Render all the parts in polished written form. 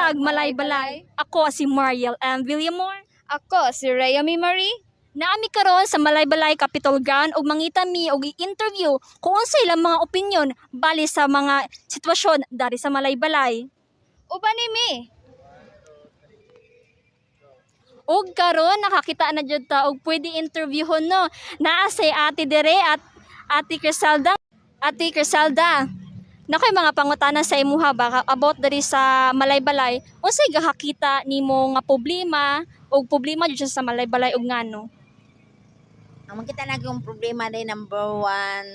Buntag, Malay-Balay. Ako si Mariel M. Villamor. Ako si Rayami Marie. Naami karon sa Malay-Balay Capitol Ground ug mangita mi og i-interview kung unsa ilang mga opinyon bali sa mga sitwasyon dari sa Malay-Balay. Uban nimi. Ug karon nakakita na jud ta og pwede interviewon no. Naa si Ate Dere at Ate Criselda. Ate Criselda. Nakoy mga pangutana sa imuha ba about diri sa Malay-Balay. Unsay gahakita nimo nga problema og problema jud sa Malay-Balay ug ngano? Ang makita na yung problema din number one,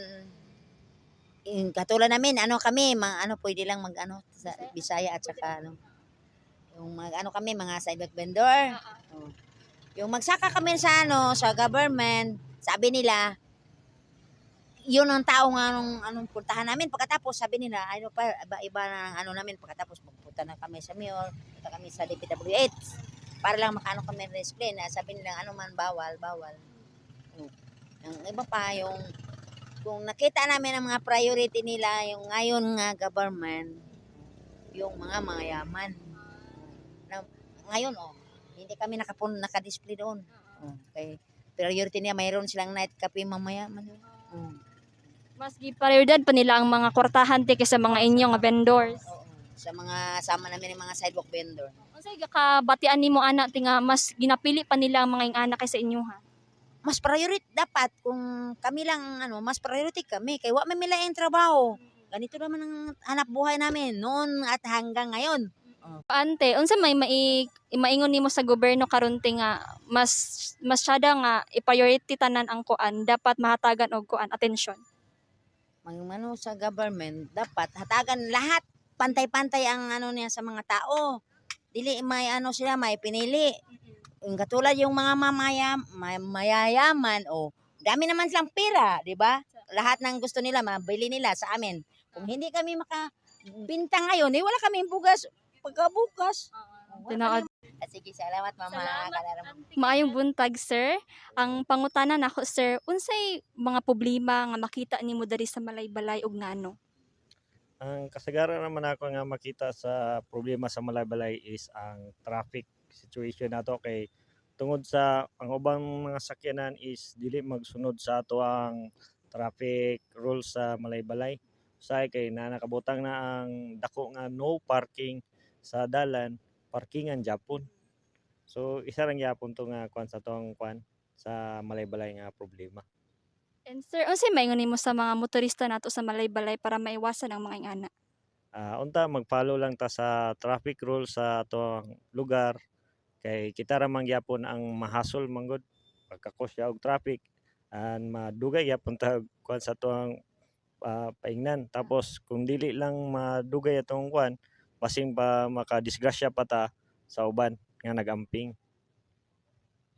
katulad namin, kami, pwede lang sa Bisaya at saka yung kami, mga sidewalk vendor. Oh. Yung magsaka kami sa sa government, sabi nila, yun ang tao nga anong puntahan namin. Pagkatapos, sabi nila, iba na namin. Pagkatapos, magpunta na kami sa mayor, punta kami sa DPWH. Para lang kami explain. Sabi nila, bawal. Ang iba pa, kung nakita namin ang mga priority nila, yung ngayon nga government, yung mga mayaman. Ngayon, hindi kami nakadisplay doon. Okay. Priority niya, mayroon silang night cafe mamaya. Mas giprioridad pa nila ang mga kwartahan ti kaysa mga inyong vendors. Oo. Sa mga sama namin ng mga sidewalk vendor. Unsay kabatian nimo ana ti nga mas ginapili pa nila ang mga anak kaysa inyo ha? Mas priority dapat kung kami lang mas priority kami kay wa man mila ang trabaho. Ganito naman ang hanap buhay namin noon at hanggang ngayon. Ante, unsa may maingon nimo sa gobyerno karon ti nga mas syada nga i-priority tanan ang kuan dapat mahatagan og kuan atensyon. Mga sa government dapat hatagan lahat pantay-pantay ang niya sa mga tao. Dili may sila may pinili. Yung katulad yung mga mayayaman dami naman silang pera, di ba? Lahat ng gusto nila mabili nila sa amin. Kung hindi kami makabinta ngayon, wala kaming bugas pagkabukas. Tinaod. Sige, salamat mama. Maayong buntag sir. Ang pangutana nako sir, unsay mga problema nga makita nimo diri sa Malay-Balay ug ngano? Ang kasagaran naman ako nga makita sa problema sa Malay-Balay is ang traffic situation nato kay tungod sa ang ubang mga sakyanan is dili magsunod sa ato ang traffic rules sa Malay-Balay. Usay kay nakabutang na ang dako nga no parking sa dalan, parkingan Japon. So isa lang gyapon to nga kwan sa tong kwan sa Malay-Balay nga problema. And sir, unsay maingon nimo sa mga motorista nato sa Malay-Balay para maiwasan ang mga ingana? Unta mag-follow lang ta sa traffic rules sa atong lugar kay kita ra man gyapon ang mahasol manggod pagkakosya og traffic and madugay gyapon ta kwan sa atong paingnan. Tapos kung dili lang madugay atong kwan, basing pa makadisgrasya pa ta sa uban nga nagamping.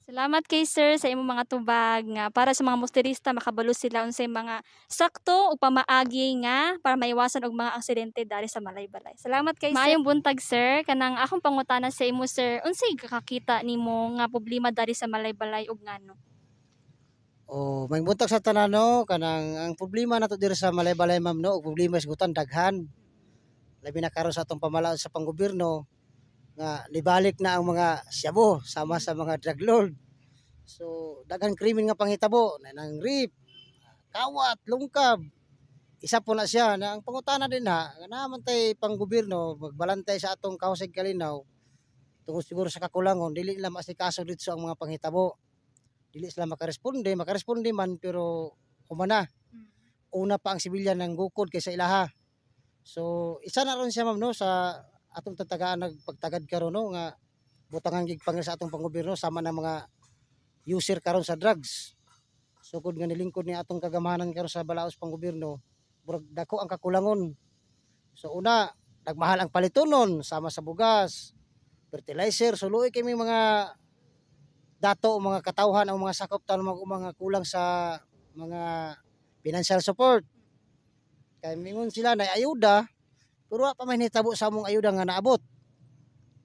Salamat kay sir sa imong mga tubag nga para sa mga motorista makabalo sila unsay mga sakto ug pamaagi nga para maiwasan og mga aksidente dari sa Malay-Balay. Salamat kay sir. Maayong buntag sir, kanang akong pangutana sa imo sir, unsay kakakita nimo nga problema dari sa Malay-Balay ug ngano? May buntag sa tanan no, kanang ang problema nato diri sa Malay-Balay ma'am no, ug problema isgutan daghan. Labi na karon sa atong pamalaan sa panggobyerno nga libalik na ang mga syabo sama sa mga drug lord. So daghan krimen nga panghitabo nang rape, kawat, lungkab. Isa po na siya na ang pangutana din naman tay panggobyerno magbalantay sa atong kahusig kalinaw tungod siguro sa kakulangon dili nila masikaso dito ang mga panghitabo. Dili sila makaresponde man pero humana. Una pa ang sibilyan ng gukod kaysa ilaha. So isa na ron siya ma'am no sa atong tatagaan nagpagtagad karon no nga butangan gig pangil sa atong panggobyerno sama ng mga user karon sa drugs. Sugod nga nilingkod ni atong kagamahanan karon sa balaos panggobyerno, burag dako ang kakulangon. So una, nagmahal ang palitonon sama sa bugas, fertilizer, so luoy kay mga dato mga katawhan ang mga sakop tan mga kulang sa mga financial support. Kay mingon sila na ayuda pero wa pa man hitabo sa among ayuda nga naabot.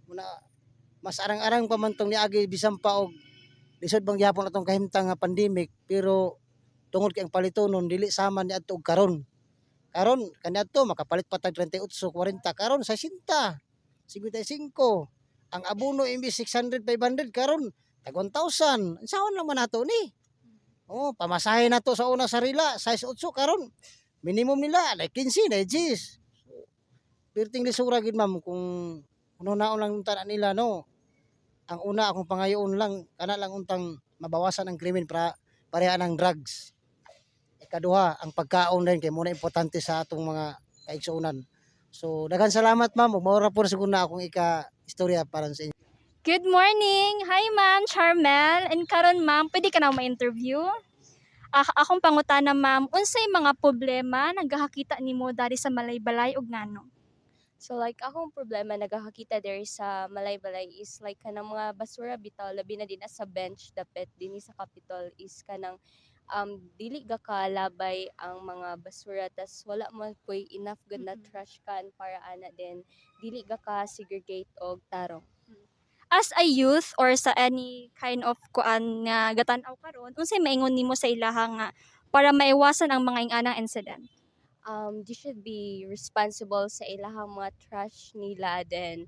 Muna mas arang-arang pa man tong niagi bisan pa og lisod bang gyapon atong kahimtang nga pandemic pero tungod kay ang palitonon dili sama ni adto og karon. Karon kaniadto makapalit pa tag 38 40 karon 60. 55. Ang abono imbis 600, 500 karon tag 1,000. Saan naman nato ni? Oh, pamasahe na to sa una sarila, size 8 karon. Minimum nila like 15 na G's. Perting lisura gid ma'am kung una-una lang unta na nila no. Ang una akong pangayoon lang kana lang untang mabawasan ang krimen para pareha ng drugs. Ikaduha, ang pagkaon din kay muna importante sa atong mga kaigsuonan. So daghan salamat ma'am, ug maura po siguro na akong istorya para sa inyo. Good morning! Hi ma'am, Charmel. And karon ma'am, pwede ka na ma-interview? Akong pangutana ma'am, unsay mga problema nagahakita nimo dari sa Malaybalay ug ngano? So like akong problema nagakakita there sa Malaybalay is like kanang mga basura bitaw labi na din sa bench dapet dinhi sa Capitol is kanang dili ga kalabay ang mga basura tas wala mo koy enough good na trash can para ana din dili ga ka segregate og tarong. As a youth or sa any kind of kuan nga gatan-aw karon, unsay maingon nimo sa ilaha nga para maiwasan ang mga inganang incident? They should be responsible sa ilahang mga trash nila then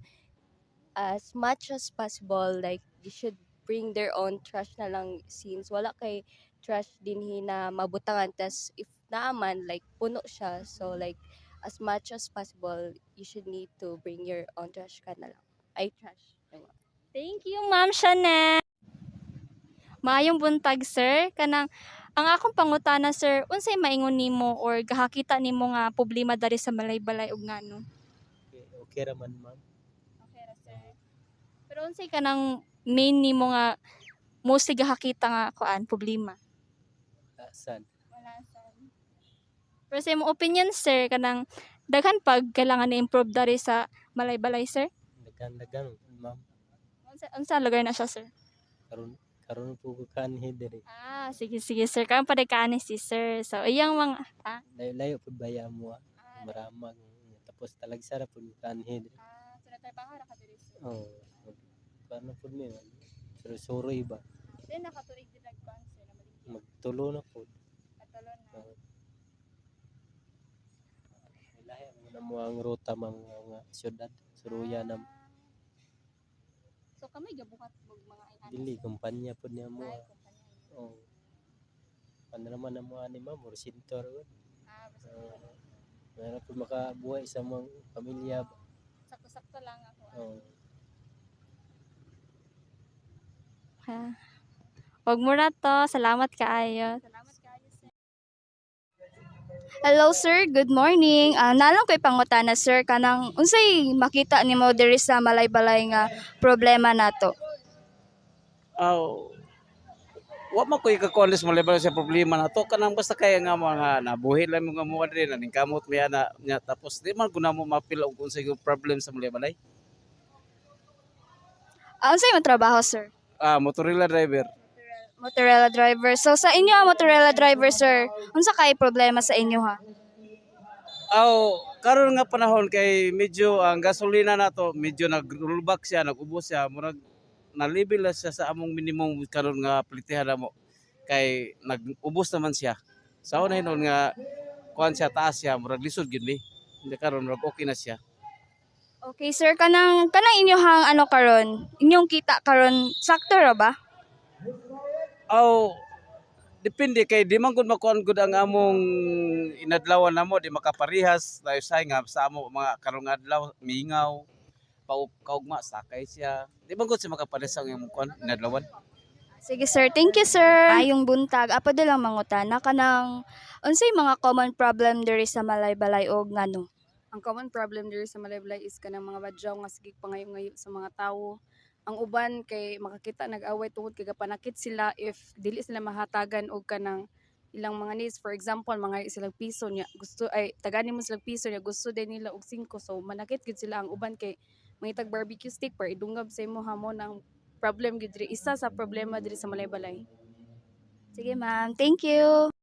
as much as possible like they should bring their own trash na lang since wala kay trash dinhi na mabutangan tas if naaman like puno siya so like as much as possible you should need to bring your own trash ka na lang ay trash. Thank you, Ma'am Chanel. Maayong buntag, sir. Kanang ang akong pangutana, sir, unsay maingon nimo or gahakita nimo nga problema dari sa Malaybalay ug ngano? Okay raman ma'am. Okay ra, sir. Pero unsay kanang main nimo nga mostly gahakita nga kuan problema? Saan? Wala sir. Pero sa imong opinion, sir, kanang daghan pag kailangan na-improve dari sa Malaybalay, sir? Dagan ma'am. Unsa lugar na siya, sir? Karon po ko kanhi diri. Sige, sir. Karon pa ni si sir. So, iyang mga... Layo pud baya mo. Maramag tapos talagsara pud kanhi diri. So, natrabaho ra ka diri, sir. Oh. Paano pud mi? Suro iba. Then, nakatuig din nagkuhan, sir. Magtulo na pud. Katulon na. Lahi mo na mo ang ruta mga syudad. Suruya na So, kamay gabuhat mo mga inana. dili kumpanya pud niya mo. Ay, kumpanya. Oh. Ano naman na mo ani ma'am, sintor. Basta Meron po makabuhay sa mga pamilya. sakto-sakto lang ako. Oh. Huwag mo na to. Salamat kaayo. Salamat kaayo, sir. Hello sir, good morning. Nalang ko'y pangutana sir kanang unsay makita nimo diri sa Malaybalay nga problema nato. Wa man ko ikakualis mo level sa problema na to kanang basta kaya nga mga nabuhi lang mga mga diri naning kamot niya na nya tapos di man guna mo mapil og unsay yung problem sa Malaybalay. Unsay mo trabaho sir? Motorilla driver. Motorella driver. So sa inyo Motorella driver sir, unsa kay problema sa inyo ha? Karon nga panahon kay medyo ang gasolina nato medyo nag-rollback siya, nag-ubos siya, murag na-level na siya sa among minimum karon nga plitihan na mo kay nag-ubos naman siya. Sa una hinon nga kuan siya taas siya, murag lisod gyud mi. Hindi karon murag okay na siya. Okay sir, kanang inyohang ano karon, inyong kita karon sakto ra ba? Depende kay di man gud makuan gud ang among inadlawan namo di makaparihas tayo say nga sa amo mga karong adlaw mingaw kaugma sakay siya. Di man gud siya makaparihas ang imong kuan inadlawan. Sige sir, thank you sir. Ayong buntag, apo lang mangutana kanang unsay mga common problem diri sa Malaybalay og ngano? Ang common problem diri sa Malaybalay is kanang mga badyaw nga sige pangayo-ngayo sa mga tawo. Ang uban kay makakita nag-away tungod kay gapanakit sila if dili sila mahatagan og kanang ilang mga needs. For example, mga silang piso niya gusto ay tagani mo silang piso niya gusto din nila og 5 so manakit gid sila ang uban kay mangitag barbecue stick para idungab sa imo hamon ang problem gid diri isa sa problema diri sa Malaybalay. Sige ma'am, thank you.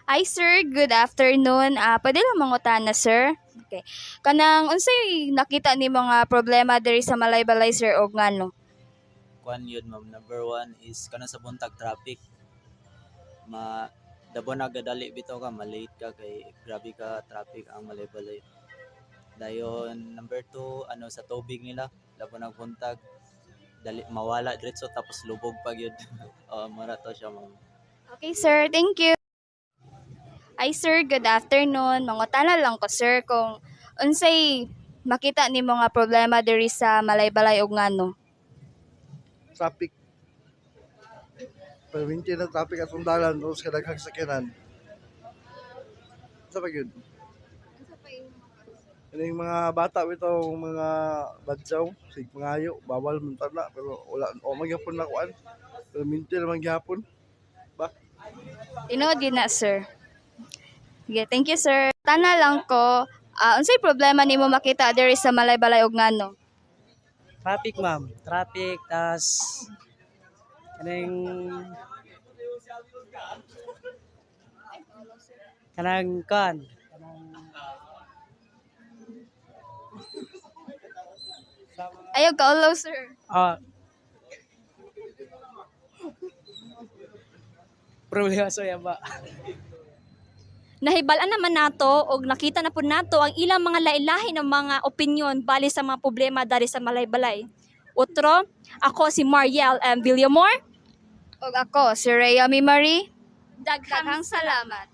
Hi sir, good afternoon. Pwede lang mangutana sir. Okay. Kanang unsay nakita ni mga problema diri sa Malaybalay sir og ngano? Kuan yun ma'am, number one is kana sa buntag traffic. dabo nagadali bitaw ka, malate ka kay grabe ka traffic ang Malaybalay. Dayon number 2 ano sa tubig nila, dabo nagbuntag dali mawala diretso tapos lubog pa gyud. Mura to siya ma'am. Okay, sir. Thank you. Ay, sir. Good afternoon. Mangutana lang ko, sir, kung unsay makita ni mga problema diri sa Malaybalay ug ngano. Traffic. Perminti na traffic at sundalan o sa daghang sakyanan. Sa pagod. Yung mga bata ito, mga badyaw, sig mangayo, bawal man tala, pero wala o magyapon na kuan. Perminti na magyapon. Tinood yun na, sir. Okay, thank you, sir. Tana lang ko, unsay problema nimo makita diri sa Malaybalay ug ngano? Traffic, ma'am. Traffic, tas kanang kan. Ayaw ka ulo, sir. Problema so yan ba? Nahibalan naman nato og nakita na po nato ang ilang mga lailahi ng mga opinyon bali sa mga problema dari sa Malaybalay. Utro, ako si Mariel M. Villamor. Ug ako, si Rhea Marie. Daghang salamat.